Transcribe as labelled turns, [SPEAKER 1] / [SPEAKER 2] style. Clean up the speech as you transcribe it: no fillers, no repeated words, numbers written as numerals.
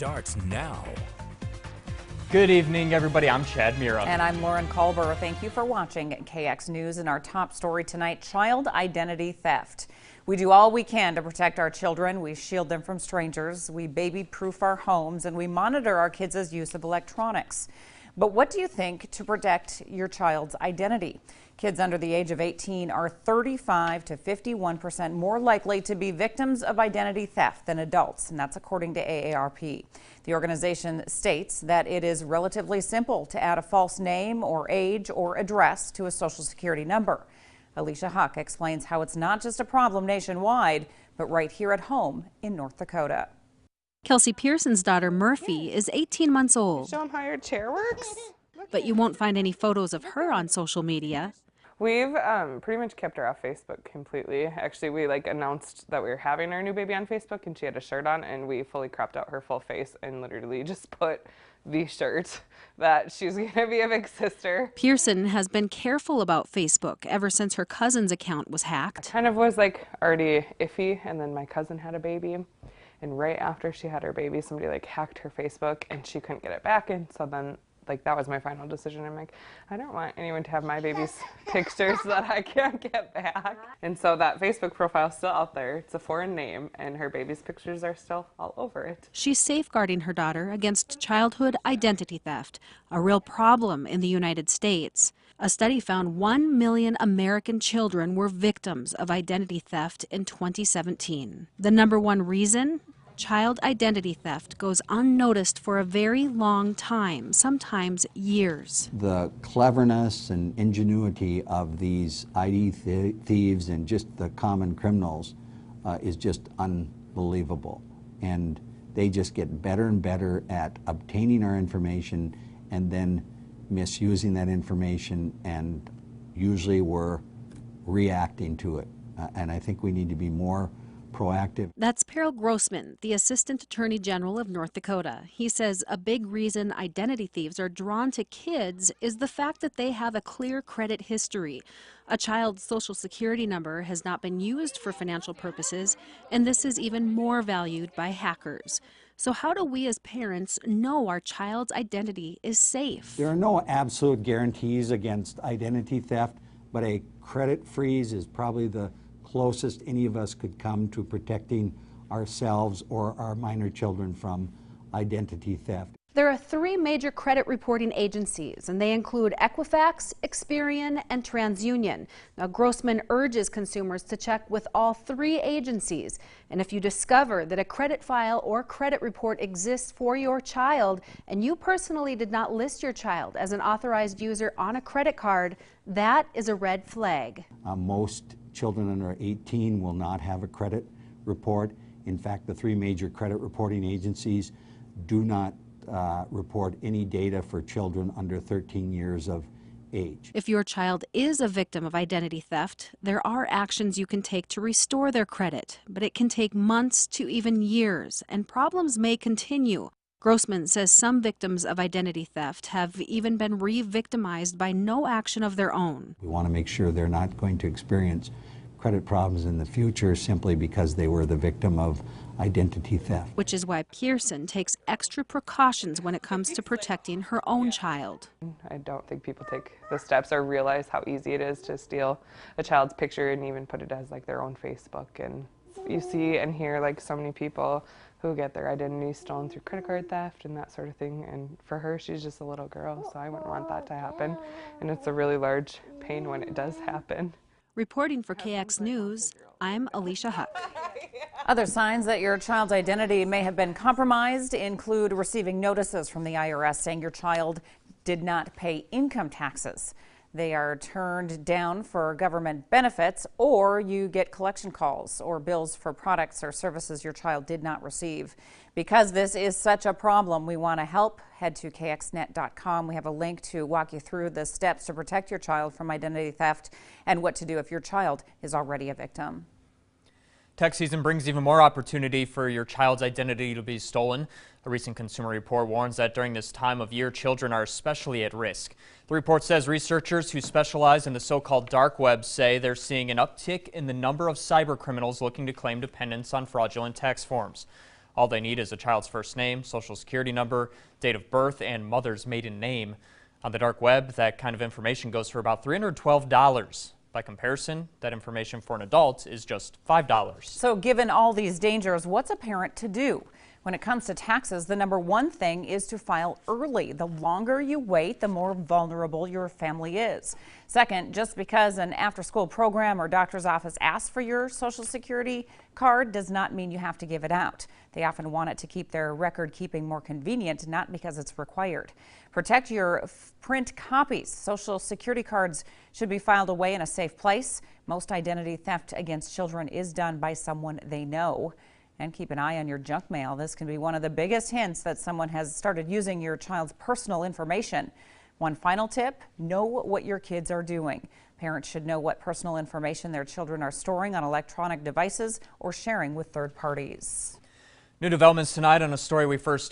[SPEAKER 1] starts now.
[SPEAKER 2] Good evening, everybody. I'm Chad Mira.
[SPEAKER 3] And I'm Lauren Culber. Thank you for watching KX News. And our top story tonight, child identity theft. We do all we can to protect our children. We shield them from strangers. We baby-proof our homes, and we monitor our kids' use of electronics. But what do you think to protect your child's identity? Kids under the age of 18 are 35 to 51% more likely to be victims of identity theft than adults, and that's according to AARP. The organization states that it is relatively simple to add a false name or age or address to a Social Security number. Alicia Huck explains how it's not just a problem nationwide, but right here at home in North Dakota.
[SPEAKER 4] Kelsey Pearson's daughter Murphy is 18 months old.
[SPEAKER 5] Show them how your chair works.
[SPEAKER 4] But you won't find any photos of her on social media.
[SPEAKER 5] We've pretty much kept her off Facebook completely. Actually, we announced that we were having our new baby on Facebook, and she had a shirt on, and we fully cropped out her full face and literally just put the shirt that she's going to be a big sister.
[SPEAKER 4] Pearson has been careful about Facebook ever since her cousin's account was hacked.
[SPEAKER 5] I kind of was already iffy, and then my cousin had a baby. And right after she had her baby, somebody hacked her Facebook and she couldn't get it back. And so then that was my final decision. I'm I don't want anyone to have my baby's pictures that I can't get back. And so that Facebook profile's still out there. It's a foreign name and her baby's pictures are still all over it.
[SPEAKER 4] She's safeguarding her daughter against childhood identity theft, a real problem in the United States. A study found 1 million American children were victims of identity theft in 2017. The number one reason? Child identity theft goes unnoticed for a very long time, sometimes years.
[SPEAKER 6] The cleverness and ingenuity of these ID thieves and just the common criminals is just unbelievable. And they just get better and better at obtaining our information and then misusing that information, and usually we're reacting to it. And I think we need to be more proactive.
[SPEAKER 4] That's Peril Grossman, the Assistant Attorney General of North Dakota. He says a big reason identity thieves are drawn to kids is the fact that they have a clear credit history. A child's Social Security number has not been used for financial purposes, and this is even more valued by hackers. So how do we as parents know our child's identity is safe?
[SPEAKER 6] There are no absolute guarantees against identity theft, but a credit freeze is probably the closest any of us could come to protecting ourselves or our minor children from identity theft.
[SPEAKER 4] There are 3 major credit reporting agencies, and they include Equifax, Experian, and TransUnion. Now, Grossman urges consumers to check with all 3 agencies. And if you discover that a credit file or credit report exists for your child, and you personally did not list your child as an authorized user on a credit card, that is a red flag.
[SPEAKER 6] Most children under 18 will not have a credit report. In fact, the 3 major credit reporting agencies do not report any data for children under 13 years of age.
[SPEAKER 4] If your child is a victim of identity theft, there are actions you can take to restore their credit, but it can take months to even years, and problems may continue. Grossman says some victims of identity theft have even been re-victimized by no action of their own.
[SPEAKER 6] We want to make sure they're not going to experience credit problems in the future simply because they were the victim of identity theft.
[SPEAKER 4] Which is why Pearson takes extra precautions when it comes to protecting her own child.
[SPEAKER 5] I don't think people take the steps or realize how easy it is to steal a child's picture and even put it as their own Facebook. And you see and hear so many people who get their identity stolen through credit card theft and that sort of thing. And for her, she's just a little girl, so I wouldn't want that to happen. And it's a really large pain when it does happen.
[SPEAKER 4] Reporting for KX News, I'm Alicia Huck.
[SPEAKER 3] Other signs that your child's identity may have been compromised include receiving notices from the IRS saying your child did not pay income taxes. They are turned down for government benefits, or you get collection calls or bills for products or services your child did not receive. Because this is such a problem, we want to help. Head to kxnet.com. We have a link to walk you through the steps to protect your child from identity theft and what to do if your child is already a victim.
[SPEAKER 2] Tax season brings even more opportunity for your child's identity to be stolen. A recent consumer report warns that during this time of year, children are especially at risk. The report says researchers who specialize in the so-called dark web say they're seeing an uptick in the number of cyber criminals looking to claim dependence on fraudulent tax forms. All they need is a child's first name, social security number, date of birth, and mother's maiden name. On the dark web, that kind of information goes for about $312. By comparison, that information for an adult is just $5.
[SPEAKER 3] So given all these dangers, what's a parent to do? When it comes to taxes, the number one thing is to file early. The longer you wait, the more vulnerable your family is. Second, just because an after-school program or doctor's office asks for your Social Security card does not mean you have to give it out. They often want it to keep their record keeping more convenient, not because it's required. Protect your print copies. Social Security cards should be filed away in a safe place. Most identity theft against children is done by someone they know. And keep an eye on your junk mail. This can be one of the biggest hints that someone has started using your child's personal information. One final tip, know what your kids are doing. Parents should know what personal information their children are storing on electronic devices or sharing with third parties.
[SPEAKER 2] New developments tonight on a story we first told